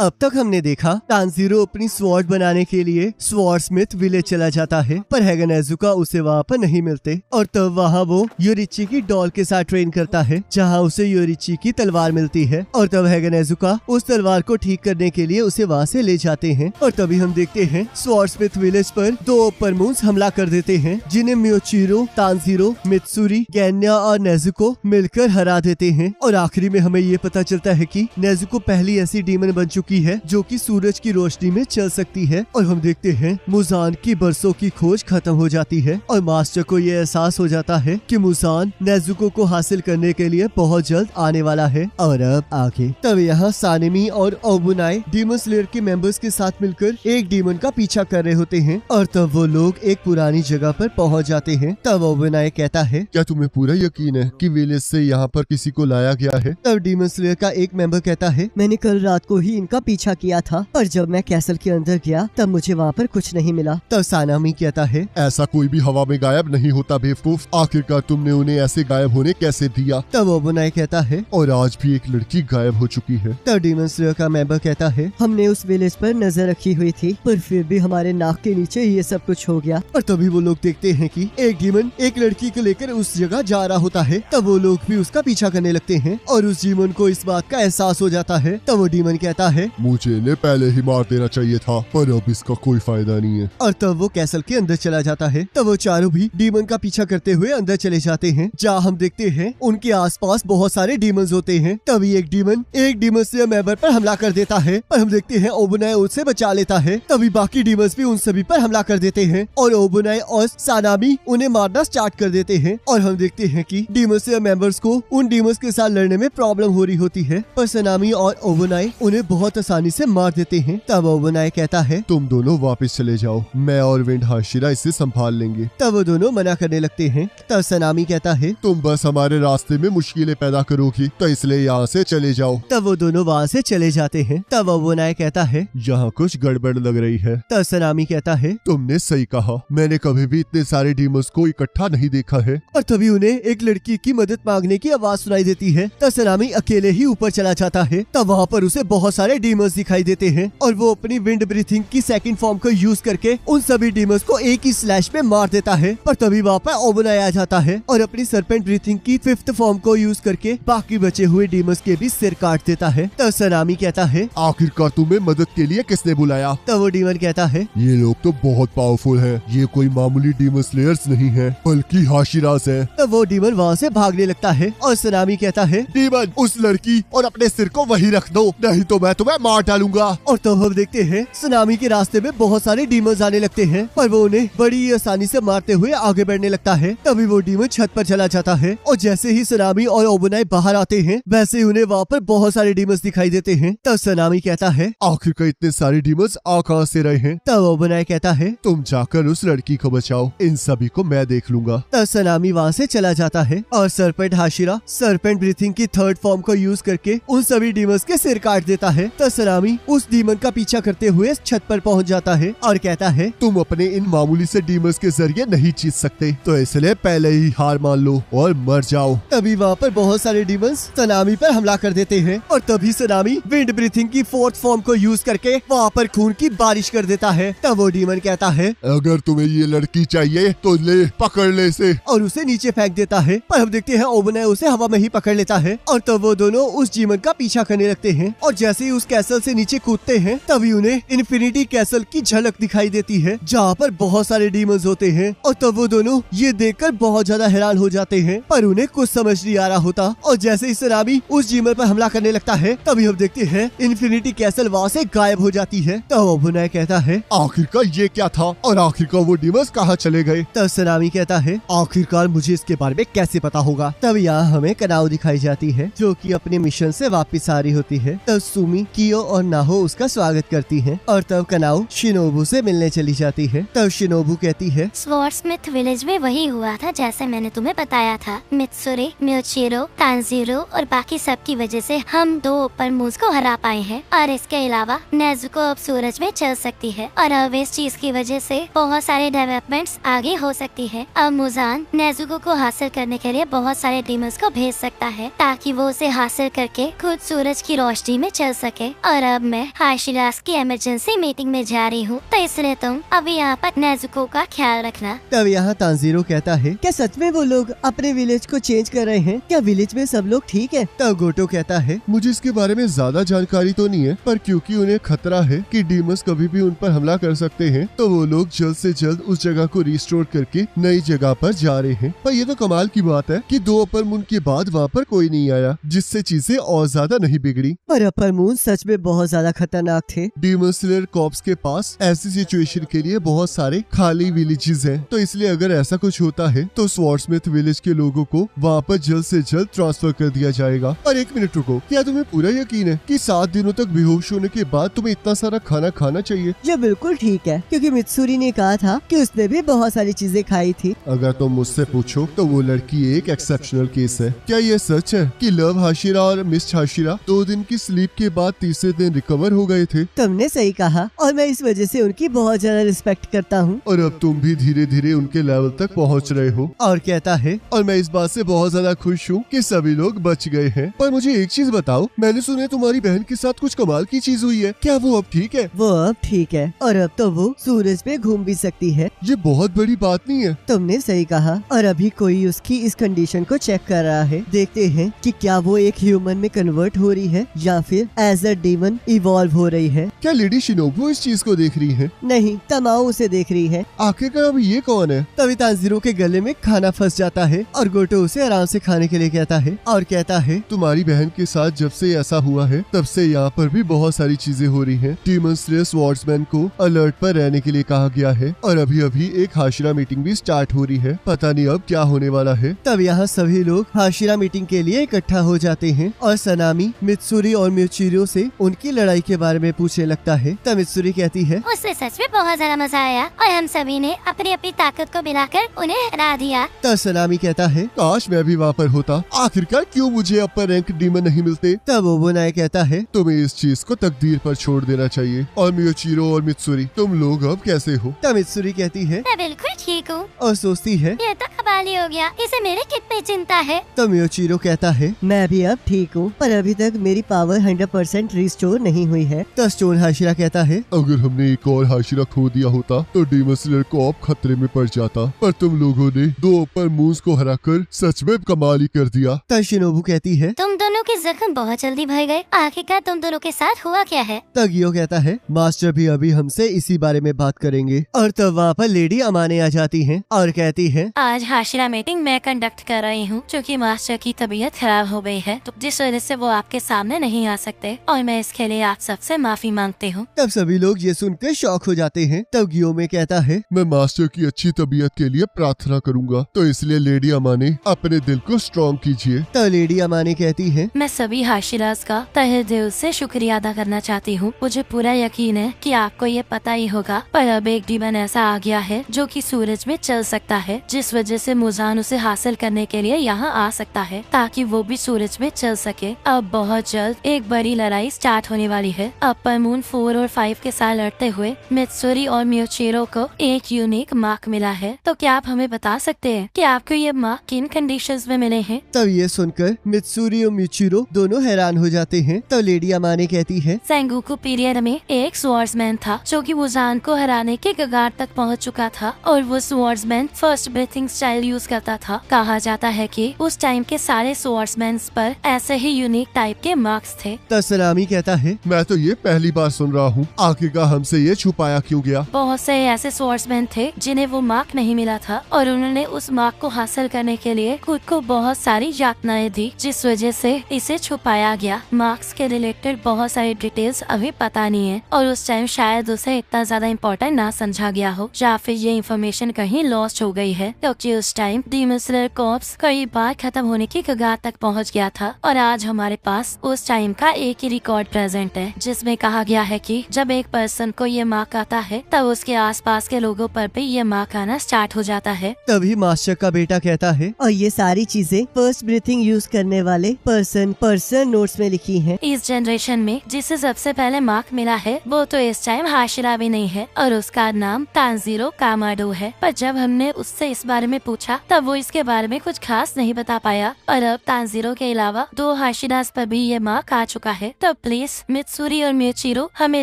अब तक हमने देखा तानजीरो अपनी स्वॉर्ड बनाने के लिए स्वॉर्ड स्मिथ विलेज चला जाता है, पर हैगा नेजुका उसे वहाँ पर नहीं मिलते और तब वहाँ वो योरिची की डॉल के साथ ट्रेन करता है, जहाँ उसे योरिची की तलवार मिलती है और तब हैगा नेजुका उस तलवार को ठीक करने के लिए उसे वहाँ से ले जाते हैं। और तभी हम देखते हैं स्वॉर्ड स्मिथ विलेज पर दो ओपर मून्स हमला कर देते हैं, जिन्हें म्योचिरो, तानजीरो, मित्सुरी, गेन्या और नेजुको मिलकर हरा देते हैं। और आखिरी में हमें ये पता चलता है कि नेजुको पहली ऐसी डीमन बन चुकी है जो कि सूरज की रोशनी में चल सकती है। और हम देखते हैं मुजान की बरसों की खोज खत्म हो जाती है और मास्टर को ये एहसास हो जाता है कि मुजान नेजुको को हासिल करने के लिए बहुत जल्द आने वाला है। और अब आगे तब यहाँ सानेमी और ओबुनाई डीमन स्लेयर के मेंबर्स के साथ मिलकर एक डीमन का पीछा कर रहे होते हैं और तब वो लोग एक पुरानी जगह पर पहुँच जाते हैं। तब ओबुनाई कहता है, क्या तुम्हें पूरा यकीन है कि विलेज से यहाँ पर किसी को लाया गया है? तब डीमन स्लेयर का एक मेंबर कहता है, मैंने कल रात को ही इनका पीछा किया था, पर जब मैं कैसल के अंदर गया तब मुझे वहाँ पर कुछ नहीं मिला। तब सानामी कहता है, ऐसा कोई भी हवा में गायब नहीं होता बेवकूफ, आखिरकार तुमने उन्हें ऐसे गायब होने कैसे दिया? तब ओबुनाई कहता है, और आज भी एक लड़की गायब हो चुकी है। तब डीमन स्लेयर का मेंबर कहता है, हमने उस विलेज पर नजर रखी हुई थी, पर फिर भी हमारे नाक के नीचे ये सब कुछ हो गया। और तभी वो लोग देखते हैं कि एक डीमन एक लड़की को लेकर उस जगह जा रहा होता है। तब वो लोग भी उसका पीछा करने लगते हैं और उस डीमन को इस बात का एहसास हो जाता है। तब वो डीमन कहता है, मुझे इन्हें पहले ही मार देना चाहिए था, पर अब इसका कोई फायदा नहीं है। और तब वो कैसल के अंदर चला जाता है। तब वो चारों भी डीमन का पीछा करते हुए अंदर चले जाते हैं, जहाँ हम देखते हैं उनके आसपास बहुत सारे डीमंस होते हैं। तभी एक डीमन से मेंबर पर हमला कर देता है, पर हम देखते हैं ओबुनाई उससे बचा लेता है। तभी बाकी डीमंस भी उन सभी पर हमला कर देते हैं और ओबुनाई और सानामी उन्हें मारना स्टार्ट कर देते हैं। और हम देखते हैं कि डीमन से मेंबर्स को उन डीमंस के साथ लड़ने में प्रॉब्लम हो रही होती है, पर सानामी और ओबुनाई उन्हें बहुत आसानी से मार देते हैं। तब ओबुनाई कहता है, तुम दोनों वापस चले जाओ, मैं और विंड हाशिरा इसे संभाल लेंगे। तब वो दोनों मना करने लगते हैं। तब सानामी कहता है, तुम बस हमारे रास्ते में मुश्किलें पैदा करोगी, तो इसलिए यहाँ से चले जाओ। तब वो दोनों वहाँ से चले जाते हैं। तब ओबुनाई कहता है, यहाँ कुछ गड़बड़ लग रही है। तब सानामी कहता है, तुमने सही कहा, मैंने कभी भी इतने सारे डीमंस को इकट्ठा नहीं देखा है। और तभी उन्हें एक लड़की की मदद मांगने की आवाज सुनाई देती है। तब सानामी अकेले ही ऊपर चला जाता है। तब वहाँ पर उसे बहुत सारे डीमंस दिखाई देते हैं और वो अपनी विंड ब्रीथिंग की सेकंड फॉर्म को यूज करके उन सभी डीमंस को एक ही स्लैश में मार देता है। पर तभी वहाँ पर ओबुनाई आ जाता है और अपनी सर्पेंट ब्रीथिंग की फिफ्थ फॉर्म को यूज करके बाकी बचे हुए डीमंस के भी सिर काट देता है। तब सानामी कहता है, आखिरकार तुम्हें मदद के लिए किसने बुलाया? तब वो डीमन कहता है, ये लोग तो बहुत पावरफुल हैं। ये कोई मामूली डीमन स्लेयर्स नहीं है, बल्कि हाशिरास है। तब वो डीमन वहाँ से भागने लगता है और सानामी कहता है, डीमन उस लड़की और अपने सिर को वहीं रख दो, नहीं तो मैं तुम्हें मार डालूंगा। और तब हम देखते हैं सानामी के रास्ते में बहुत सारे डीमंस आने लगते हैं, पर वो उन्हें बड़ी आसानी से मारते हुए आगे बढ़ने लगता है। तभी वो डीमन छत पर चला जाता है और जैसे ही सानामी और ओबुनाई बाहर आते हैं, वैसे ही उन्हें वहाँ पर बहुत सारे डीमंस दिखाई देते हैं। तब सानामी कहता है, आखिरकार इतने सारे डीमंस आ कहाँ से रहे हैं? तब ओबुनाई कहता है, तुम जाकर उस लड़की को बचाओ, इन सभी को मैं देख लूंगा। तब सानामी वहाँ से चला जाता है और सर्पेंट हाशिरा सर्पेंट ब्रीथिंग की थर्ड फॉर्म को यूज करके उन सभी डीमंस के सिर काट देता है। तब सानामी उस डीमन का पीछा करते हुए छत पर पहुँच जाता है और कहता है, तुम अपने इन मामूली से डीमंस के जरिए नहीं जीत सकते, तो इसलिए पहले ही हार मान लो और मर जाओ। तभी वहाँ पर बहुत सारे डीमंस सानामी पर हमला कर देते हैं और तभी सानामी विंड ब्रीथिंग की फोर्थ फॉर्म को यूज करके वहाँ पर खून की बारिश कर देता है। तब वो डीमन कहता है, अगर तुम्हें ये लड़की चाहिए तो ले, पकड़ ले इसे, और उसे नीचे फेंक देता है। पर हम देखते हैं ओबुनाई उसे हवा में ही पकड़ लेता है और तब वो दोनों उस डीमन का पीछा करने लगते हैं और जैसे ही उस कैसल से नीचे कूदते हैं, तभी उन्हें इन्फिनिटी कैसल की झलक दिखाई देती है, जहाँ पर बहुत सारे डीमंस होते हैं। और तब वो दोनों ये देखकर बहुत ज्यादा हैरान हो जाते हैं, पर उन्हें कुछ समझ नहीं आ रहा होता। और जैसे ही सानामी उस डीमन पर हमला करने लगता है, तभी हम देखते हैं इन्फिनिटी कैसल वहाँ से गायब हो जाती है। तब ओबुनाई कहता है, आखिरकार ये क्या था और आखिरकार वो डीमंस कहाँ चले गए? तब सानामी कहता है, आखिरकार मुझे इसके बारे में कैसे पता होगा। तब यहाँ हमें कनाओ दिखाई जाती है, जो कि अपने मिशन से वापस आ रही होती है। तब सुमी, कियो और नाहो उसका स्वागत करती हैं और तब कनाओ शिनोबू से मिलने चली जाती है। तब शिनोबू कहती है, स्वॉर्ड स्मिथ विलेज में वही हुआ था जैसे मैंने तुम्हें बताया था। मित्सुरी, म्योचिरो, तानजीरो और बाकी सब की वजह से हम दो ओपर मूव्स को हरा पाए हैं, और इसके अलावा नेजुको अब सूरज में चल सकती है और अब इस चीज की वजह से बहुत सारे डेवलपमेंट्स आगे हो सकती है। अब मुजान नेजुको को हासिल करने के लिए बहुत सारे डीमंस को भेज सकता है ताकि वो उसे हासिल करके खुद सूरज की रोशनी में चल सके। और अब मैं हाशिरास की इमरजेंसी मीटिंग में जा रही हूँ, तो इसलिए तुम अभी यहाँ पर नेजुको का ख्याल रखना। तब यहाँ तांजीरो कहता है, क्या सच में वो लोग अपने विलेज को चेंज कर रहे हैं? क्या विलेज में सब लोग ठीक है? तब गोटो कहता है, मुझे इसके बारे में ज्यादा जानकारी तो नहीं है, पर क्योंकि उन्हें खतरा है कि डीमंस कभी भी उन पर हमला कर सकते हैं, तो वो लोग जल्द से जल्द उस जगह को रिस्टोर करके नई जगह पर जा रहे हैं। पर ये तो कमाल की बात है कि 2 अपर मून के बाद वहाँ पर कोई नहीं आया, जिससे चीजें और ज्यादा नहीं बिगड़ी। पर अपर मून सच में बहुत ज्यादा खतरनाक थे। डीमन स्लेयर कॉर्प्स के पास ऐसी सिचुएशन के लिए बहुत सारे खाली विलेजेस हैं, तो इसलिए अगर ऐसा कुछ होता है तो स्वॉर्डस्मिथ विलेज के लोगों को वहाँ पर जल्द से जल्द ट्रांसफर कर दिया जाएगा। और 1 मिनट रुको, क्या तुम्हें पूरा यकीन है कि 7 दिनों तक बेहोश होने के बाद तुम्हें इतना सारा खाना खाना चाहिए? ये बिल्कुल ठीक है, क्योंकि मित्सुरी ने कहा था कि उसने भी बहुत सारी चीजें खाई थी। अगर तुम मुझसे पूछो तो वो लड़की एक एक्सेप्शनल केस है। क्या ये सच है कि लव हाशिरा और मिस हाशिरा 2 दिन की स्लीप के बाद तीसरे दिन रिकवर हो गए थे? तुमने सही कहा, और मैं इस वजह से उनकी बहुत ज्यादा रिस्पेक्ट करता हूँ। और अब तुम भी धीरे धीरे उनके लेवल तक पहुँच रहे हो। और कहता है, और मैं इस बात से बहुत ज्यादा खुश हूँ कि सभी लोग बच गए हैं। पर मुझे एक चीज बताओ, मैंने सुना है तुम्हारी बहन के साथ कुछ कमाल की चीज हुई है, क्या वो अब ठीक है? वो अब ठीक है, और अब तो वो सूरज पे घूम भी सकती है। ये बहुत बड़ी बात नहीं है? तुमने सही कहा, और अभी कोई उसकी इस कंडीशन को चेक कर रहा है। देखते हैं कि क्या वो एक ह्यूमन में कन्वर्ट हो रही है या फिर एज अ डीमन इवॉल्व हो रही है। क्या लेडी शिनोबु इस चीज को देख रही है? नहीं, तमाओ उसे देख रही है। आखिरकार अब ये कौन है? तभी तांजीरो के गले में खाना फंस जाता है और गोटो उसे आराम से खाने के लिए कहता है और कहता है, तुम्हारी बहन के साथ जब से ऐसा हुआ है तब से यहाँ पर भी बहुत सारी चीजें हो रही हैं। डीमन स्लेयर स्वॉर्ड्समैन को अलर्ट पर रहने के लिए कहा गया है, और अभी अभी एक हाशिरा मीटिंग भी स्टार्ट हो रही है। पता नहीं अब क्या होने वाला है। तब यहाँ सभी लोग हाशिरा मीटिंग के लिए इकट्ठा हो जाते हैं और सनामी मित्सुरी और म्यूचिरो से उनकी लड़ाई के बारे में पूछने लगता है। तब मित्सुरी कहती है, उससे सच में बहुत ज्यादा मजा आया और हम सभी ने अपनी अपनी ताकत को मिलाकर उन्हें हरा दिया। तब सनामी कहता है, काश मैं भी वहाँ पर होता। आखिरकार क्यों मुझे अपर रैंक डीमन नहीं मिलते? तब ओबोनाई कहता है, तुम्हें इस चीज को तकदीर पर छोड़ देना चाहिए। और म्यूचिरो और मित्सुरी, तुम लोग अब कैसे हो? तब मित्सुरी कहती है, मैं बिल्कुल ठीक हूँ। और सोचती है, ये तो कमाल हो गया, इसे मेरे कितनी चिंता है। तब म्यूचिरो कहता है, मैं भी अब ठीक हूँ, पर अभी तक मेरी पावर 100% रिस्टोर नहीं हुई है। तब स्टोन हाशिरा कहता है, अगर हमने एक और हाशिरा खो दिया होता तो डीमन स्लेयर को अब खतरे में पड़ जाता, पर तुम लोगों ने 2 अपर मून्स को हराकर सच में कमाल ही कर दिया। तब शिनोबु कहती है, तुम दोनों के जख्म बहुत जल्दी भर गए। आखिरकार तुम दोनों के साथ हुआ क्या है? तब गियो कहता है, मास्टर भी अभी हमसे इसी बारे में बात करेंगे। और तब वहाँ पर लेडी अमाने आ जाती हैं और कहती है, आज हाशिरा मीटिंग मैं कंडक्ट कर रही हूँ, क्योंकि मास्टर की तबीयत खराब हो गई है, तो जिस वजह से वो आपके सामने नहीं आ सकते, और मैं इसके लिए आप सबसे माफी मांगती हूँ। तब सभी लोग ये सुनकर शॉक हो जाते हैं। तब गियो में कहता है, मैं मास्टर की अच्छी तबीयत के लिए प्रार्थना करूंगा, तो इसलिए लेडी अमाने अपने दिल को स्ट्रॉन्ग कीजिए। तब लेडी अमाने कहती है, मैं सभी हाशिरास का तहे दिल से शुक्रिया अदा करना चाहती हूँ। मुझे पूरा यकीन है कि आपको ये पता ही होगा, पर अब एक डीमन ऐसा आ गया है जो कि सूरज में चल सकता है, जिस वजह से मुजान उसे हासिल करने के लिए यहाँ आ सकता है, ताकि वो भी सूरज में चल सके। अब बहुत जल्द एक बड़ी लड़ाई स्टार्ट होने वाली है। अपर मून 4 और 5 के साथ लड़ते हुए मित्सुरी और म्यूचिरो को एक यूनिक मार्क मिला है। तो क्या आप हमें बता सकते हैं कि आपको ये मार्क किन कंडीशंस में मिले हैं? तब ये सुनकर मित्सुरी और म्यूचिरो दोनों हैरान हो जाते हैं। तब लेडी अमाने कहती है, सेंगोकू पीरियड में एक स्वॉर्ड्समैन था जो कि मुजान को हराने के कगार तक पहुंच चुका था, और वो swordsman first breathing style use करता था। कहा जाता है कि उस टाइम के सारे स्वॉर्ड्समैन पर ऐसे ही यूनिक टाइप के मार्क्स थे। तब सनामी कहता है, मैं तो ये पहली बार सुन रहा हूँ। आखिरकार हमसे ये छुपाया क्यों गया? बहुत से ऐसे स्वॉर्ड्समैन थे जिन्हें वो मार्क नहीं मिला था, और उन्होंने उस मार्क को हासिल करने के लिए खुद को बहुत सारी यातनाएं दी, जिस वजह से इसे छुपाया गया। मार्क्स के रिलेटेड बहुत सारी डिटेल्स अभी पता नहीं है, और उस टाइम शायद उसे इतना ज्यादा इम्पोर्टेंट ना समझा गया हो, या फिर ये इन्फॉर्मेशन कहीं लॉस्ट हो गई है, क्योंकि उस टाइम डीमन स्लेयर कॉर्प्स कई बार खत्म होने की कगार तक पहुंच गया था। और आज हमारे पास उस टाइम का एक ही रिकॉर्ड प्रेजेंट है, जिसमें कहा गया है कि जब एक पर्सन को ये मार्क आता है तब उसके आसपास के लोगों पर भी ये मार्क आना स्टार्ट हो जाता है। तभी मास्टर का बेटा कहता है, और ये सारी चीजें फर्स्ट ब्रीथिंग यूज करने वाले पर्सन नोट्स में लिखी हैं। इस जनरेशन में जिसे सबसे पहले मार्क मिला है वो तो इस टाइम हाशिरा भी नहीं है, और उसका नाम तांजीरो कामाडो है। पर जब हमने उससे इस बारे में पूछा तब वो इसके बारे में कुछ खास नहीं बता पाया और अब तानजीरो के अलावा 2 हाशिरास पर भी ये मार्क आ चुका है। तो प्लीज मित्सुरी और मियोचिरो हमें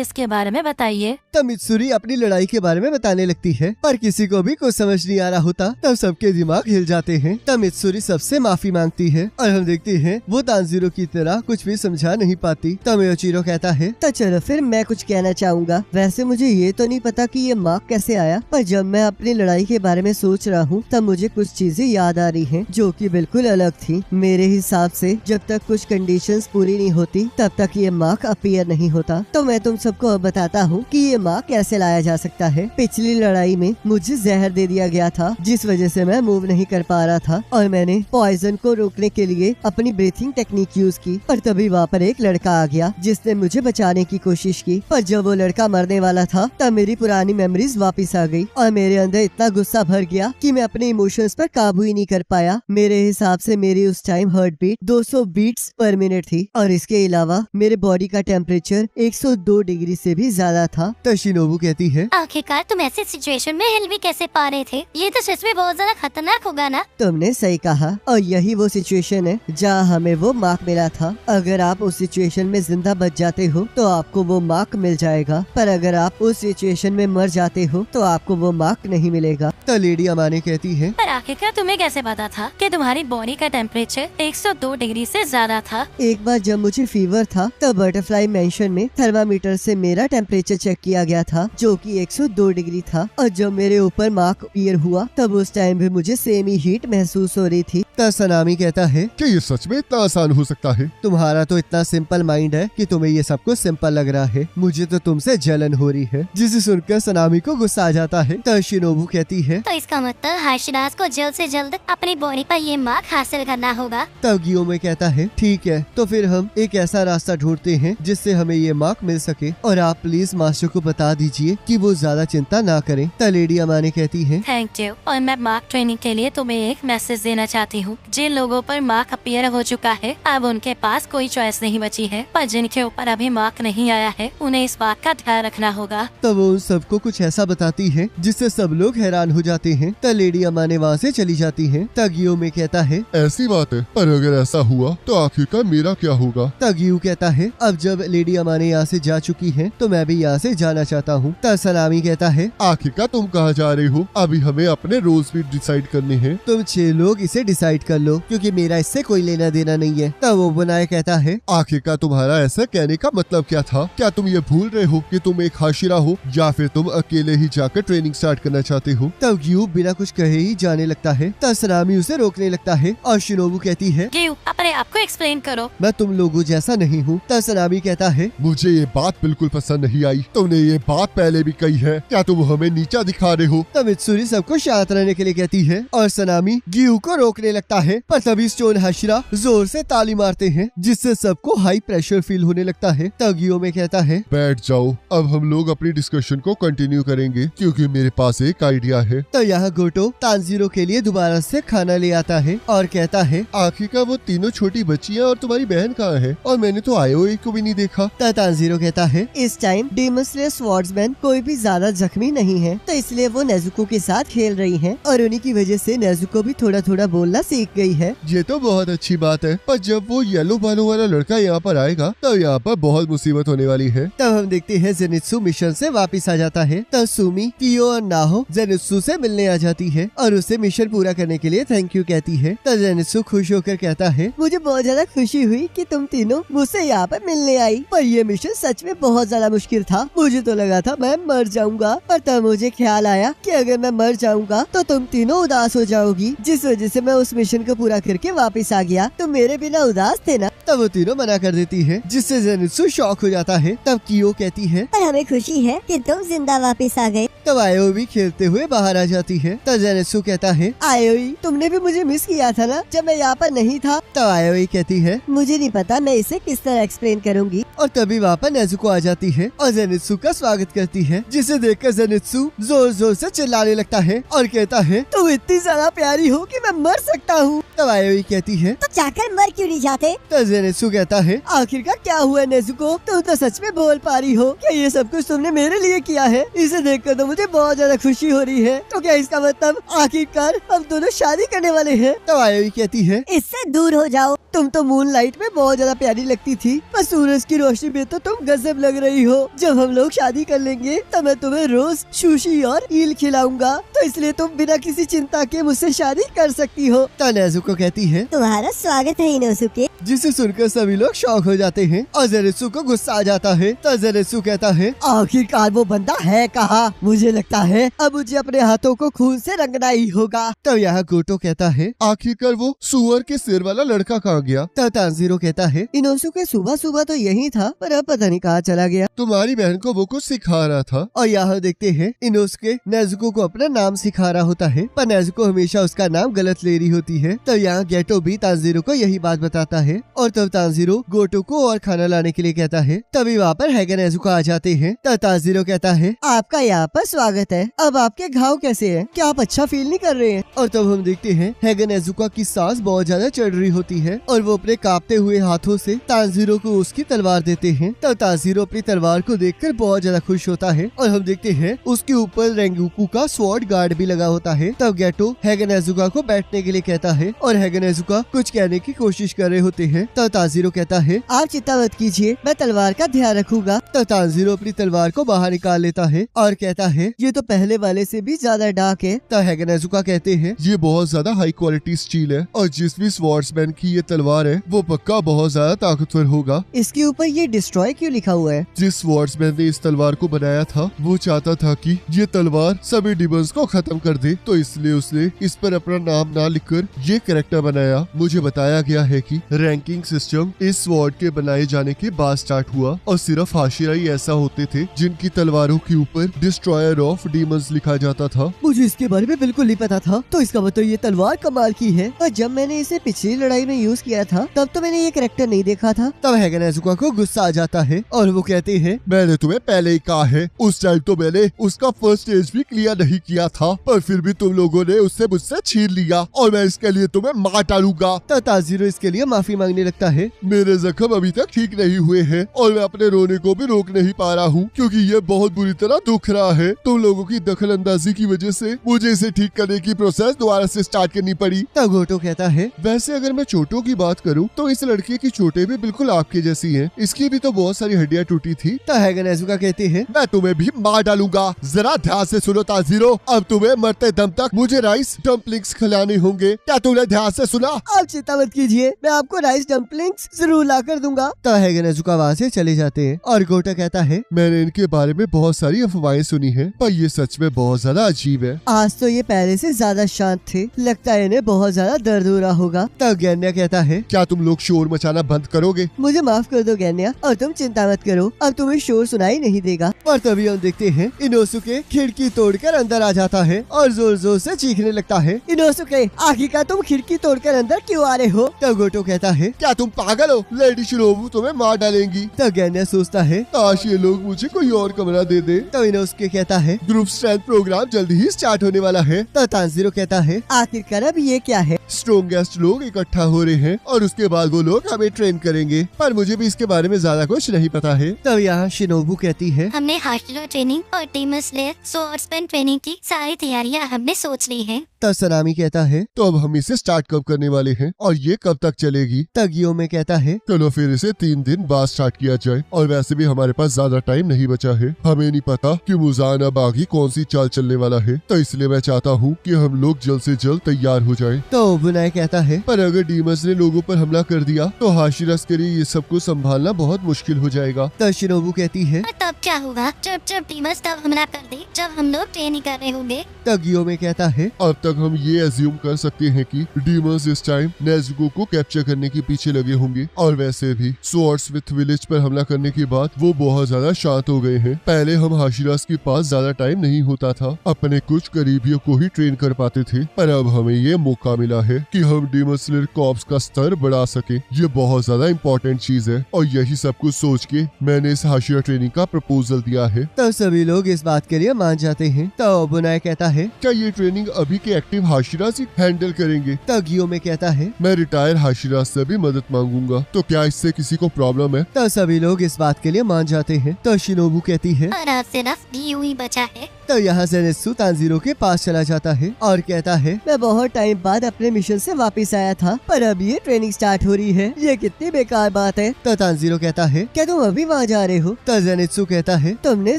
इसके बारे में बताइए। तब मित्सुरी अपनी लड़ाई के बारे में बताने लगती है, पर किसी को भी कुछ समझ नहीं आ रहा होता। तब सबके दिमाग हिल जाते हैं। तब मित्सुरी सबसे माफी मांगती है और हम देखते हैं वो तानजीरो की तरह कुछ भी समझा नहीं पाती। तब मियोचिरो कहता है, तो चलो फिर मैं कुछ कहना चाहूँगा। वैसे मुझे ये तो नहीं पता कि ये मार्क कैसे आया, पर जब मैं अपनी लड़ाई के बारे में सोच रहा हूँ तब मुझे कुछ चीजें याद आ रही हैं जो कि बिल्कुल अलग थी। मेरे हिसाब से जब तक कुछ कंडीशंस पूरी नहीं होती तब तक ये मार्क अपीयर नहीं होता। तो मैं तुम सबको अब बताता हूँ कि ये मार्क कैसे लाया जा सकता है। पिछली लड़ाई में मुझे जहर दे दिया गया था जिस वजह से मैं मूव नहीं कर पा रहा था और मैंने पॉइजन को रोकने के लिए अपनी ब्रीथिंग टेक्निक यूज की। पर तभी वहाँ पर एक लड़का आ गया जिसने मुझे बचाने की कोशिश की। पर जब वो लड़का मरने वाला था तब मेरी पुरानी मेमोरीज वापस आ गई और मेरे अंदर इतना गुस्सा भर गया कि मैं अपने इमोशंस पर काबू ही नहीं कर पाया। मेरे हिसाब से मेरी उस time heart beat 200 beats per minute थी और इसके अलावा मेरे बॉडी का टेम्परेचर 102 डिग्री से भी ज्यादा था। तो शिनोबू कहती है, आखिरकार तुम ऐसे सिचुएशन में हिल भी कैसे पा रहे थे? ये तो सच में बहुत ज्यादा खतरनाक होगा ना? तुमने सही कहा और यही वो सिचुएशन है जहाँ हमें वो मार्क मिला था। अगर आप उस सिचुएशन में जिंदा बच जाते हो तो आपको वो मार्क मिल जाएगा, पर अगर आप उस सिचुएशन में मर जाते हो तो आपको वो मार्क नहीं मिलेगा। तो लेडी अमाने कहती है, पर आखिरकार तुम्हें कैसे पता था कि तुम्हारी बॉडी का टेम्परेचर 102 डिग्री से ज्यादा था? एक बार जब मुझे फीवर था तब बटरफ्लाई मेंशन में थर्मामीटर से मेरा टेम्परेचर चेक किया गया था जो कि 102 डिग्री था और जब मेरे ऊपर मार्क अपीयर हुआ तब उस टाइम भी मुझे सेम ही हीट महसूस हो रही थी। तो सनामी कहता है, क्या ये सच में इतना आसान हो सकता है? तुम्हारा तो इतना सिंपल माइंड है कि तुम्हें ये सब कुछ सिंपल लग रहा है। मुझे तो तुमसे जलन हो रही है। जिसे सुनकर सनामी को गुस्सा आ जाता है। तो शिनोबू कहती है, तो इसका मतलब हाशिरास को जल्द से जल्द अपनी बॉडी पर ये मार्क हासिल करना होगा। तब गियोमे कहता है, ठीक है तो फिर हम एक ऐसा रास्ता ढूंढते हैं जिससे हमें ये मार्क मिल सके और आप प्लीज मास्टर को बता दीजिए कि वो ज्यादा चिंता ना करें। तो लेडी अमाने कहती है, थैंक यू। और मैं मार्क ट्रेनिंग के लिए तुम्हें एक मैसेज देना चाहती हूँ। जिन लोगों पर मार्क अपीयर हो चुका है अब उनके पास कोई चॉइस नहीं बची है, पर जिनके ऊपर अभी मार्क नहीं आया है उन्हें इस बात का ध्यान रखना होगा। तो वो उन सबको कुछ ऐसा बताती है जिससे सब लोग हैरान हो जाते हैं। तो लेडी अमाने वहाँ से चली जाती है। तो गियोमे कहता है, ऐसी बात है, पर अगर ऐसा हुआ तो आखिरकार मेरा क्या होगा? तो गियू कहता है, अब जब लेडी अमाने यहाँ से जा चुकी है तो मैं भी यहाँ से जाना चाहता हूँ। तो सनामी कहता है, आखिरकार तुम कहाँ जा रहे हो? अभी हमें अपने रोल्स भी डिसाइड करने हैं। तुम 6 लोग इसे डिसाइड कर लो क्योंकि मेरा इससे कोई लेना देना नहीं है। तब वो बनाए कहता है, आखिरकार तुम्हारा ऐसा कहने का मतलब क्या था? क्या तुम ये भूल रहे हो कि तुम एक हाशिरा हो या फिर तुम अकेले ही जाकर ट्रेनिंग स्टार्ट करना चाहते हो? तब गियू बिना कुछ कहे ही जाने लगता है। तब सनामी उसे रोकने लगता है और शिनोबू कहती है, गियू अपने आप को एक्सप्लेन करो। मैं तुम लोगों जैसा नहीं हूँ। तब सनामी कहता है, मुझे ये बात बिल्कुल पसंद नहीं आई। तुमने ये बात पहले भी कही है। क्या तुम हमें नीचा दिखा रहे हो? तब मित्सुरी सबको शांत रहने के लिए कहती है और सनामी गियू को रोकने लगता है। पर तभी स्टोन हाशिरा जोर से ताली मारते हैं जिससे सबको हाई प्रेशर फील होने लगता है। तब गियोमे कहता है, बैठ जाओ, अब हम लोग अपनी डिस्कशन को कंटिन्यू करेंगे क्योंकि मेरे पास एक आइडिया है। तो यहाँ गोटो तानजीरो के लिए दोबारा से खाना ले आता है और कहता है, आखिरकार वो तीनों छोटी बच्चियाँ और तुम्हारी बहन कहाँ है? और मैंने तो आयोई को भी नहीं देखा। तो तानजीरो कहता है, इस टाइम डेमन स्लेयर स्वॉर्ड्समैन कोई भी ज्यादा जख्मी नहीं है तो इसलिए वो नेजुको के साथ खेल रही हैं और उन्हीं की वजह से नेजुको भी थोड़ा थोड़ा बोलना सीख गई है। ये तो बहुत अच्छी बात है, पर जब वो येलो बालों वाला लड़का यहाँ पर आएगा तब यहाँ पर बहुत मुसीबत होने वाली है। तब हम देखते हैं जेनित्सु मिशन से वापस आ जाता है। तब सुमी, कियो और नाहो जेनित्सु से मिलने आ जाती है और उसे मिशन पूरा करने के लिए थैंक यू कहती है। तब जेनित्सु खुश होकर कहता है, मुझे बहुत ज्यादा खुशी हुई कि तुम तीनों मुझसे यहाँ पर मिलने आई, पर ये मिशन सच में बहुत ज्यादा मुश्किल था। मुझे तो लगा था मैं मर जाऊंगा, पर तब मुझे ख्याल आया कि अगर मैं मर जाऊंगा तो तुम तीनों उदास हो जाओगी, जिस वजह से मैं उस मिशन को पूरा करके वापस आ गया। तुम मेरे बिना उदास थे ना? तब वो तीनों मना कर देती है जिससे जेनित्सु शॉक हो जाता है। तब कियो कहती है, पर हमें खुशी है कि तुम जिंदा वापस आ गए। तब आयो भी खेलते हुए बाहर आ जाती है। तब जेनित्सु कहता है, आयोई, तुमने भी मुझे मिस किया था ना जब मैं यहाँ पर नहीं था? तब आयोई कहती है, मुझे नहीं पता मैं इसे किस तरह एक्सप्लेन करूँगी। और तभी वहाँ पर नेजुको आ जाती है और जेनित्सु का स्वागत करती है, जिसे देखकर जेनित्सु जोर जोर से चिल्लाने लगता है और कहता है, तुम इतनी ज्यादा प्यारी हो कि मैं मर सकता हूँ। तब आयोई कहती है तो जाकर मर क्यों नहीं जाते? तो ज़ेनित्सु कहता है आखिरकार क्या हुआ नेजुको? तुम तो सच में बोल पा रही हो? क्या ये सब कुछ तुमने मेरे लिए किया है? इसे देखकर तो मुझे बहुत ज्यादा खुशी हो रही है। तो क्या इसका मतलब आखिरकार हम दोनों शादी करने वाले हैं? तब आयोई कहती है इससे दूर हो जाओ। तुम तो मून लाइट में बहुत ज्यादा प्यारी लगती थी, पर सूरज की रोशनी में तो तुम गजब लग रही हो। जब हम लोग शादी कर लेंगे तब मैं तुम्हें रोज सुशी और ईल खिलाऊंगा, तो इसलिए तुम बिना किसी चिंता के मुझसे शादी कर सकती हो। तो नेजुको कहती है तुम्हारा स्वागत है इनोसुके। जिसे सुनकर सभी लोग शॉक हो जाते हैं और ज़ेनित्सु को गुस्सा आ जाता है। तो ज़ेनित्सु कहता है आखिरकार वो बंदा है कहाँ? मुझे लगता है अब मुझे अपने हाथों को खून से रंगना ही होगा। तो यहाँ गोटो कहता है आखिरकार वो सुअर के सिर वाला लड़का कहाँ गया? तो तांजीरो कहता है इनोसुके सुबह सुबह तो यही था, पर अब पता नहीं कहाँ चला गया। तुम्हारी बहन को वो कुछ सिखा रहा था। और यहाँ देखते हैं इनोसुके नेजुको को अपना नाम सिखा रहा होता है, पर नेजुको हमेशा उसका नाम गलत ले रही होती है। तो यहाँ गेटो भी तांजीरो को यही बात बताता है और तब तांजीरो गोटो को और खाना लाने के लिए कहता है। तभी वहाँ पर हैगा नेजुका आ जाते हैं। तो तांजीरो कहता है आपका यहाँ पर स्वागत है। अब आपके घाव कैसे हैं? क्या आप अच्छा फील नहीं कर रहे हैं? और तब हम देखते हैं हैगा नेजुका की सांस बहुत ज्यादा चढ़ रही होती है और वो अपने कांपते हुए हाथों से तांजीरो को उसकी तलवार देते हैं। तब तांजीरो अपनी तलवार को देखकर बहुत ज्यादा खुश होता है और हम देखते हैं उसके ऊपर रेंगुकू का स्वॉर्ड गार्ड भी लगा होता है। तब गेटो हैगा नेजुका को बैठने के लिए कहता है और हैगा नेजुका कुछ कहने की कोशिश कर रहे होते हैं। तब तांजीरो कहता है आप चिंता मत कीजिए, मैं तलवार का ध्यान रखूंगा। तब तांजीरो अपनी तलवार को बाहर निकाल लेता है और कहता है ये तो पहले वाले से भी ज्यादा डार्क है। तब हैगा नेजुका कहते हैं ये बहुत ज्यादा हाई क्वालिटी स्टील है और जिस भी स्वॉर्ड्समैन की ये तलवार है वो पक्का बहुत ज्यादा ताकतवर होगा। इसके ऊपर ये डिस्ट्रॉय क्यों लिखा हुआ है? जिस स्वॉर्ड्समैन ने इस तलवार को बनाया था वो चाहता था कि ये तलवार सभी डिमंस को खत्म कर दे, तो इसलिए उसने इस पर अपना नाम ना लिखकर ये कैरेक्टर बनाया। मुझे बताया गया है कि रैंकिंग सिस्टम इस स्वॉर्ड के बनाए जाने के बाद स्टार्ट हुआ और सिर्फ हाशिरा ही ऐसा होते थे जिनकी तलवारों के ऊपर डिस्ट्रॉयर ऑफ डीमंस लिखा जाता था। मुझे इसके बारे में बिल्कुल नहीं पता था, तो इसका मतलब ये तलवार कमाल की है। और जब मैंने इसे पिछली लड़ाई में यूज किया था तब तो मैंने ये कैरेक्टर नहीं देखा था। तब हैगा नेजुका को गुस्सा आ जाता है और वो कहते हैं मैंने तुम्हें पहले ही कहा है, उस टाइम तो मैंने उसका फर्स्ट स्टेज भी क्लियर नहीं किया था, पर फिर भी तुम लोगों ने उससे मुझसे छीन लिया और मैं इसके लिए तुम्हें मार डालूंगा। तब तांजीरो इसके लिए माफी मांगने लगता है। मेरे जख्म अभी तक ठीक नहीं हुए हैं और मैं अपने रोने को भी रोक नहीं पा रहा हूँ क्योंकि ये बहुत बुरी तरह दुख रहा है। तुम लोगों की दखल अंदाजी की वजह से मुझे इसे ठीक करने की प्रोसेस दोबारा से स्टार्ट करनी पड़ी। तब गोटो कहता है वैसे अगर मैं चोटों की बात करूं तो इस लड़के की चोटें भी बिल्कुल आपकी जैसी हैं। इसकी भी तो बहुत सारी हड्डियां टूटी थी। तब हैगा नेजुका कहते हैं मैं तुम्हें भी मार डालूंगा। जरा ध्यान से सुनो तांजीरो, अब तुम्हें मरते दम तक मुझे राइस डम्पलिंग्स खिलाने होंगे। क्या तुमने ध्यान से सुना? आप चिंता मत कीजिए, मैं आपको राइस डम्पलिंग्स जरूर ला कर दूंगा। तब हैगा नेजुका वहाँ से चले जाते हैं और गोटो कहता है मैंने इनके बारे में बहुत सारी अफवाहें सुनी है, पर ये सच में बहुत ज्यादा अजीब है। आज तो ये पहले से ज्यादा शांत थे, लगता है इन्हें बहुत ज्यादा दर्द हो रहा होगा। तब गैन्या कहता है क्या तुम लोग शोर मचाना बंद करोगे? मुझे माफ कर दो गैन्या, और तुम चिंता मत करो, अब तुम्हें शोर सुनाई नहीं देगा। और तभी हम देखते हैं इनोसुके खिड़की तोड़कर अंदर आ जाता है और जोर जोर से चीखने लगता है। इनोसुके आखिरकार तुम खिड़की तोड़कर अंदर क्यों आ रहे हो? तब गोटो कहता है क्या तुम पागल हो? लेडी शिनोबू तुम्हें मार डालेंगी। तब गैन्या सोचता है काश ये लोग मुझे कोई और कमरा दे दे। तब इनोसुके कहता है ग्रुप स्ट्रेंथ प्रोग्राम जल्दी ही स्टार्ट होने वाला है। तब तांजीरो कहता है आखिरकार अब ये क्या है? स्ट्रॉन्गेस्ट लोग इकट्ठा हो रहे हैं और उसके बाद वो लोग हमें ट्रेन करेंगे, पर मुझे भी इसके बारे में ज्यादा कुछ नहीं पता है। तब यहाँ शिनोबू कहती है हमने हाशिरा ट्रेनिंग और डीमन स्लेयर स्वॉर्ड्समैन ट्रेनिंग की सारी तैयारियां हमने सोच ली हैं। तब सनामी कहता है तो अब हम इसे स्टार्ट कब करने वाले हैं और ये कब तक चलेगी? तब गियोमे कहता है चलो फिर इसे 3 दिन बाद स्टार्ट किया जाए, और वैसे भी हमारे पास ज्यादा टाइम नहीं बचा है। हमें नहीं पता कि मुजान अब आगे कौन सी चाल चलने वाला है, तो इसलिए मैं चाहता हूँ कि हम लोग जल्द से जल्द तैयार हो जाएं। तो बुनाई कहता है पर अगर डीमंस ने लोगों पर हमला कर दिया तो हाशिरास के लिए ये सब कुछ संभालना बहुत मुश्किल हो जाएगा। तब शिनोबू कहती है और तब क्या होगा? जब डीमंस तब हमला कर दे जब हम लोग ट्रेनिंग कर रहे होंगे। तब गियोमे कहता है अब तक हम ये एज्यूम कर सकते हैं कि डीमंस इस टाइम नेज़ुको को कैप्चर करने के पीछे लगे होंगे, और वैसे भी स्वॉर्ड्समिथ विलेज पर हमला करने के बाद वो बहुत ज्यादा शांत हो गए हैं। पहले हम हाशिरास के पास ज्यादा टाइम नहीं होता था, अपने कुछ करीबियों को ही ट्रेन कर पाते थे, पर अब हमें ये मौका मिला है कि हम डीमन स्लेयर कॉर्प्स का स्तर बढ़ा सके। ये बहुत ज्यादा इम्पोर्टेंट चीज है और यही सब कुछ सोच के मैंने इस हाशिरा ट्रेनिंग का प्रपोजल दिया है। तब सभी लोग इस बात के लिए मान जाते हैं। तब ओबुनाई कहता है, क्या ये ट्रेनिंग अभी के एक्टिव हाशिरा से हैंडल करेंगे? तब गियोमी कहता है, मैं रिटायर हाशिरा से भी मदद मांगूंगा, तो क्या इससे किसी को प्रॉब्लम है? तब सभी लोग इस बात के लिए मान जाते हैं। तो शिनोबू कहती है, और अब सिर्फ गियू ही बचा है। तो यहाँ ज़ेनित्सु तांजीरो के पास चला जाता है और कहता है, मैं बहुत टाइम बाद अपने मिशन से वापस आया था, पर अब ये ट्रेनिंग स्टार्ट हो रही है। ये कितनी बेकार बात है। तो तांजीरो कहता है, क्या तुम अभी वहाँ जा रहे हो? तो ज़ेनित्सु कहता है, तुमने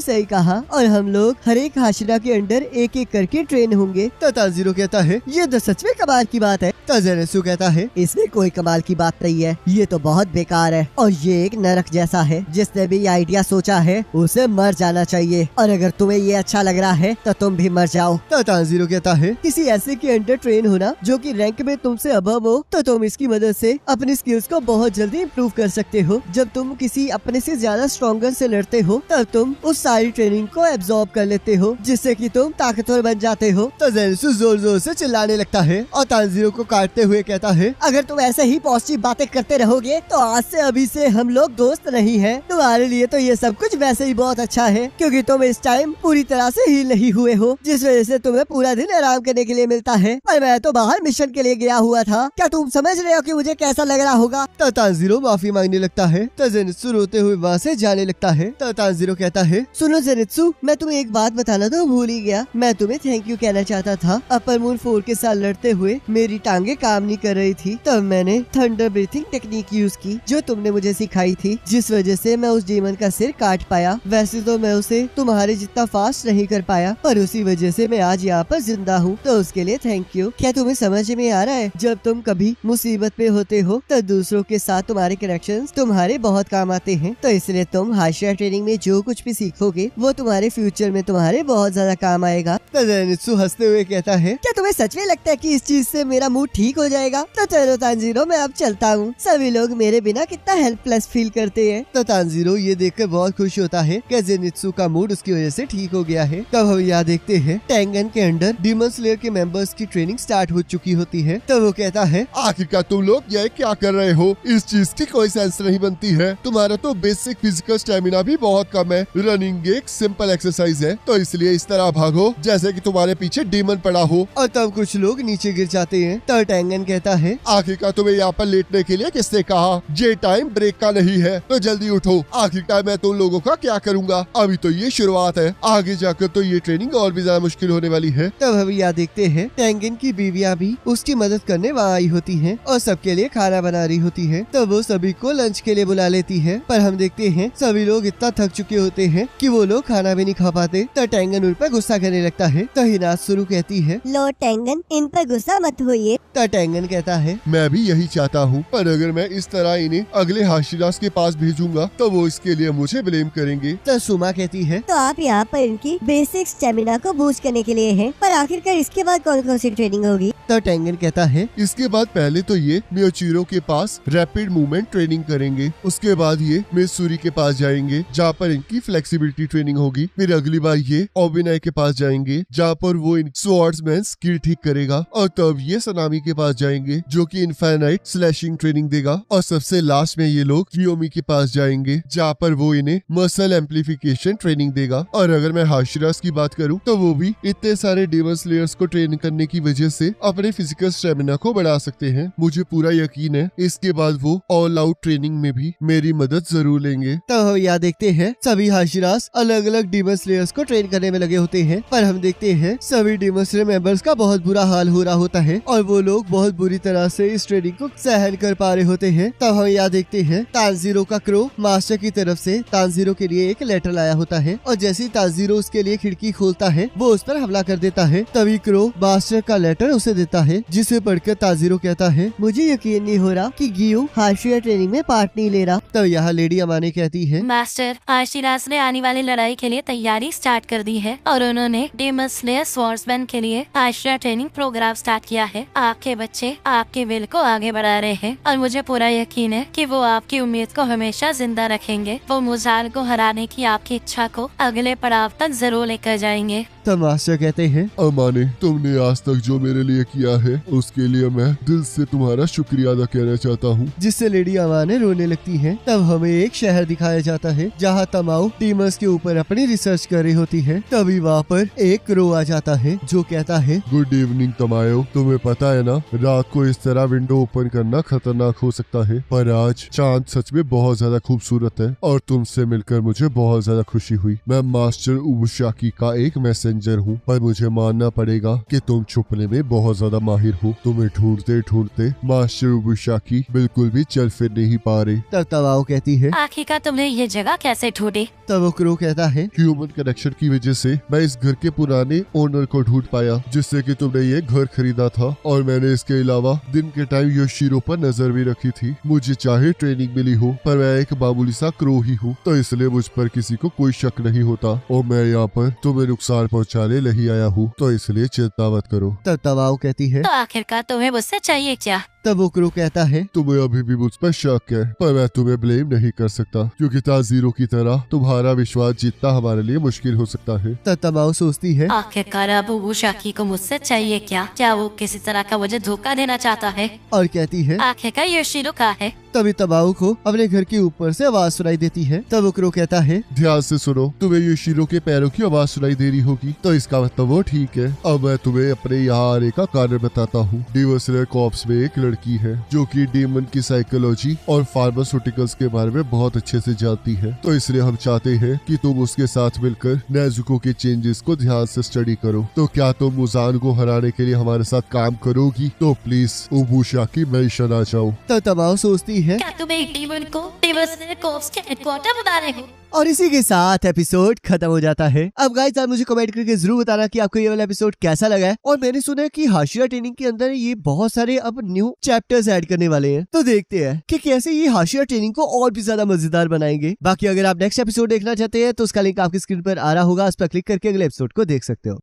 सही कहा और हम लोग हर एक हाशिरा के अंडर एक एक करके ट्रेन होंगे। तो तांजीरो कहता है, ये तो सच में कमाल की बात है। तो ज़ेनित्सु कहता है, इसमें कोई कमाल की बात नहीं है, ये तो बहुत बेकार है और ये एक नरक जैसा है। जिसने भी ये आइडिया सोचा है उसे मर जाना चाहिए, और अगर तुम्हें ये अच्छा लग रहा है तो तुम भी मर जाओ। तो तांजीरो कहता है, किसी ऐसे के अंडर ट्रेन होना जो कि रैंक में तुमसे अबव हो, तो तुम इसकी मदद से अपनी स्किल्स को बहुत जल्दी इम्प्रूव कर सकते हो। जब तुम किसी अपने से ज्यादा स्ट्रॉन्गर से लड़ते हो तब तुम उस सारी ट्रेनिंग को एब्जॉर्ब कर लेते हो, जिससे कि तुम ताकतवर बन जाते हो। तो ज़ेनित्सु जोर जोर से चिल्लाने लगता है और तांजीरो को काटते हुए कहता है, अगर तुम ऐसे ही पॉजिटिव बातें करते रहोगे तो आज से अभी से हम लोग दोस्त नहीं हैं। तुम्हारे लिए तो ये सब कुछ वैसे ही बहुत अच्छा है, क्योंकि तुम इस टाइम पूरी तरह से हील नहीं हुए हो, जिस वजह से तुम्हें पूरा दिन आराम करने के लिए मिलता है। पर मैं तो बाहर मिशन के लिए गया हुआ था। क्या तुम समझ रहे हो कि मुझे कैसा लग रहा होगा? तो तांजीरो माफी मांगने लगता है। तो ज़ेनित्सु रोते हुए वहाँ से जाने लगता है। तो तांजीरो कहता है, सुनो ज़ेनित्सु, मैं तुम्हें एक बात बताना तो भूल ही गया। मैं तुम्हें थैंक यू कहना चाहता था। अपर मून 4 के साथ लड़ते हुए मेरी टांगे काम नहीं कर रही थी, तब मैंने थंडर ब्रीथिंग टेक्निक यूज की जो तुमने मुझे सिखाई थी, जिस वजह से मैं उस डीमन का सिर काट पाया। वैसे तो मैं उसे तुम्हारे जितना फास्ट नहीं कर पाया, पर उसी वजह से मैं आज यहाँ पर जिंदा हूँ, तो उसके लिए थैंक यू। क्या तुम्हें समझ में आ रहा है, जब तुम कभी मुसीबत में होते हो तो दूसरों के साथ तुम्हारे कनेक्शंस तुम्हारे बहुत काम आते हैं। तो इसलिए तुम हाशिरा ट्रेनिंग में जो कुछ भी सीखोगे वो तुम्हारे फ्यूचर में तुम्हारे बहुत ज्यादा काम आएगा। तो ज़ेनित्सु हंसते हुए कहता है, क्या तुम्हें सच में लगता है कि इस चीज से मेरा मूड ठीक हो जाएगा? तो चलो तांजीरो, मैं अब चलता हूँ। सभी लोग मेरे बिना कितना हेल्पलेस फील करते हैं। तो तांजीरो ये देखकर बहुत खुश होता है कि ज़ेनित्सु का मूड उसकी वजह से ठीक हो गया है। तब हम यहाँ देखते हैं टेंगन के अंडर डीमन स्लेयर के मेंबर्स की ट्रेनिंग स्टार्ट हो चुकी होती है। तो वो कहता है, आखिरकार तुम लोग ये क्या कर रहे हो? इस चीज की कोई सेंस नहीं बनती है। तुम्हारा तो बेसिक फिजिकल स्टेमिना भी बहुत कम है। रनिंग एक सिंपल एक्सरसाइज है, तो इसलिए इस तरह भागो जैसे कि तुम्हारे पीछे डीमन पड़ा हो। और तब कुछ लोग नीचे गिर जाते हैं। तो टेंगन कहता है, आखिरकार तुम्हें यहाँ पर लेटने के लिए किसने कहा? ये टाइम ब्रेक का नहीं है, तो जल्दी उठो। आखिरकार मैं तुम लोगों का क्या करूँगा? अभी तो ये शुरुआत है, आगे जाकर तो ये ट्रेनिंग और भी ज्यादा मुश्किल होने वाली है। तब हम यहाँ देखते हैं टेंगन की बीवियाँ भी उसकी मदद करने वहाँ आई होती हैं और सबके लिए खाना बना रही होती है। तब वो सभी को लंच के लिए बुला लेती है, पर हम देखते हैं सभी लोग इतना थक चुके होते हैं कि वो लोग खाना भी नहीं खा पाते। तो टेंगन उन पर गुस्सा करने लगता है। तो हिनात्सुरु कहती है, लो टेंगन, इन पर गुस्सा मत होइए। तो टेंगन कहता है, मैं भी यही चाहता हूँ, पर अगर मैं इस तरह इन्हें अगले हाशिरास के पास भेजूंगा तो वो इसके लिए मुझे ब्लेम करेंगे। तो सुमा कहती है, तो आप यहाँ पर इनकी बेसिक स्टेमिना को बूस्ट करने के लिए हैं, पर आखिरकार इसके बाद कौन कौन सी ट्रेनिंग होगी? तो टेंगन कहता है, इसके बाद पहले तो ये मियोचिरो के पास रैपिड मूवमेंट ट्रेनिंग करेंगे। उसके बाद ये मित्सुरी के पास जाएंगे जहाँ पर इनकी फ्लेक्सिबिलिटी ट्रेनिंग होगी। फिर अगली बार ये ओबिनाई के पास जाएंगे जहाँ पर वो इन स्वॉर्ड्समैन स्किल ठीक करेगा। और तब ये सनामी के पास जाएंगे जो कि इनफाइनाइट स्लैशिंग ट्रेनिंग देगा। और सबसे लास्ट में ये लोग कियोमी के पास जाएंगे जहाँ पर वो इन्हें मसल एम्प्लीफिकेशन ट्रेनिंग देगा। और अगर मैं हाशिरास की बात करूँ तो वो भी इतने सारे डीमन स्लेयर्स को ट्रेन करने की वजह से अपने फिजिकल स्टेमिना को बढ़ा सकते हैं। मुझे पूरा यकीन है इसके बाद वो ऑल आउट ट्रेनिंग में भी मेरी मदद जरूर लेंगे। तो हम यहाँ देखते हैं सभी हाशिरास अलग अलग डीमन स्लेयर्स को ट्रेन करने में लगे होते हैं, पर हम देखते हैं सभी डीमन स्लेयर मेंबर्स का बहुत बुरा हाल हो रहा होता है और वो लोग बहुत बुरी तरह से इस ट्रेनिंग को सहन कर पा रहे होते हैं। तब हम यहाँ देखते हैं तांजीरो का क्रो मास्टर की तरफ से तांजीरो के लिए एक लेटर लाया होता है और जैसे ही तांजीरो उसके लिए खिड़की खोलता है वो उस पर हमला कर देता है। तभी क्रो मास्टर का लेटर उसे देता है, जिसे पढ़कर तांजीरो कहता है, मुझे यकीन नहीं हो रहा कि गियू हाशिरा ट्रेनिंग में पार्ट नहीं ले रहा। तब यहाँ लेडी अमाने कहती है, मास्टर, हाशिरास ने आने वाली लड़ाई के लिए तैयारी स्टार्ट कर दी है और उन्होंने डीमन स्लेयर स्वॉर्ड्समैन के लिए हाशिरा ट्रेनिंग प्रोग्राम स्टार्ट किया है। आपके बच्चे आपके विल को आगे बढ़ा रहे हैं और मुझे पूरा यकीन है कि वो आपकी उम्मीद को हमेशा जिंदा रखेंगे। वो मुजाल को हराने की आपकी इच्छा को अगले पड़ाव तक जरूर लेकर जाएंगे। तब मास्टर कहते हैं, अमाने, तुमने आज तक जो मेरे लिए किया है उसके लिए मैं दिल से तुम्हारा शुक्रिया अदा करना चाहता हूँ। जिससे लेडी अमाने रोने लगती है। तब हमें एक शहर दिखाया जाता है जहाँ तमाओ डीमंस के ऊपर अपनी रिसर्च कर रही होती है। तभी वहाँ पर एक क्रो आ जाता है जो कहता है, गुड इवनिंग तमायो, तुम्हें पता है ना रात को इस तरह विंडो ओपन करना खतरनाक हो सकता है, पर आज चांद सच में बहुत ज्यादा खूबसूरत है और तुमसे मिलकर मुझे बहुत ज्यादा खुशी हुई। मैं मास्टर उबुशाकी का एक मैसेंजर हूँ, पर मुझे मानना पड़ेगा कि तुम छुपने में बहुत ज्यादा माहिर हो। तुम्हें ढूंढते ढूंढते मास्टर उबुशाकी बिल्कुल भी चल फिर नहीं पा रहे। तब तमाओ कहती है, आखिरकार तुमने ये जगह कैसे ढूंढी? तब वो क्रो कहता है, ह्यूमन कनेक्शन की वजह से मैं इस घर के पुराने ओनर को ढूंढ पाया जिससे कि तुमने ये घर खरीदा था, और मैंने इसके अलावा दिन के टाइम योशिरो पर नजर भी रखी थी। मुझे चाहे ट्रेनिंग मिली हो पर मैं एक मामूली सा क्रो ही हूँ, तो इसलिए मुझ पर किसी को कोई शक नहीं होता और मैं यहाँ पर तुम्हें नुकसान पहुँचाने नहीं आया हूँ, तो इसलिए चिंता मत करो। तब तमाओ कहती है, तो आखिरकार तुम्हें मुझसे चाहिए क्या? तब वो क्रो कहता है, तुम्हें अभी भी मुझ पर शक है, पर मैं तुम्हें ब्लेम नहीं कर सकता क्योंकि ताजीरो की तरह तुम्हारा विश्वास जीतना हमारे लिए मुश्किल हो सकता है। तब तमाओ सोचती है, आखिरकार अब उबुशाकी को मुझसे चाहिए क्या? क्या वो किसी तरह का मुझे धोखा देना चाहता है? और कहती है, आखिरकार योशिरो कहाँ है? तभी तमाओ को अपने घर के ऊपर से आवाज सुनाई देती है। तब वो क्रो कहता है, ध्यान से सुनो, तुम्हें योशिरो के पैरों की आवाज सुनाई दे रही होगी, तो इसका मतलब वो ठीक है। अब मैं तुम्हें अपने यहाँ आने का कारण बताता हूँ। डिवर्सलर कॉर्प्स में एक लड़की है जो कि डीमन की साइकोलॉजी और फार्मास्यूटिकल्स के बारे में बहुत अच्छे से जानती है, तो इसलिए हम चाहते हैं कि तुम उसके साथ मिलकर नेजुको के चेंजेस को ध्यान से स्टडी करो। तो क्या तुम मुजान को हराने के लिए हमारे साथ काम करोगी? तो प्लीज उबुशाकी मेंशन आ जाओ। तब तमाओ सोचती है, क्या तुम एक डीमन को डिवर्सलर कॉर्प्स के हेडक्वार्टर बता रहे हो? और इसी के साथ एपिसोड खत्म हो जाता है। अब गाइस आप मुझे कमेंट करके जरूर बताना कि आपको ये वाला एपिसोड कैसा लगा है। और मैंने सुना है कि हाशिरा ट्रेनिंग के अंदर ये बहुत सारे अब न्यू चैप्टर्स ऐड करने वाले हैं, तो देखते हैं कि कैसे ये हाशिरा ट्रेनिंग को और भी ज्यादा मजेदार बनाएंगे। बाकी अगर आप नेक्स्ट एपिसोड देखना चाहते हैं तो उसका लिंक आपकी स्क्रीन पर आ रहा होगा, उस पर क्लिक करके अगले एपिसोड को देख सकते हो।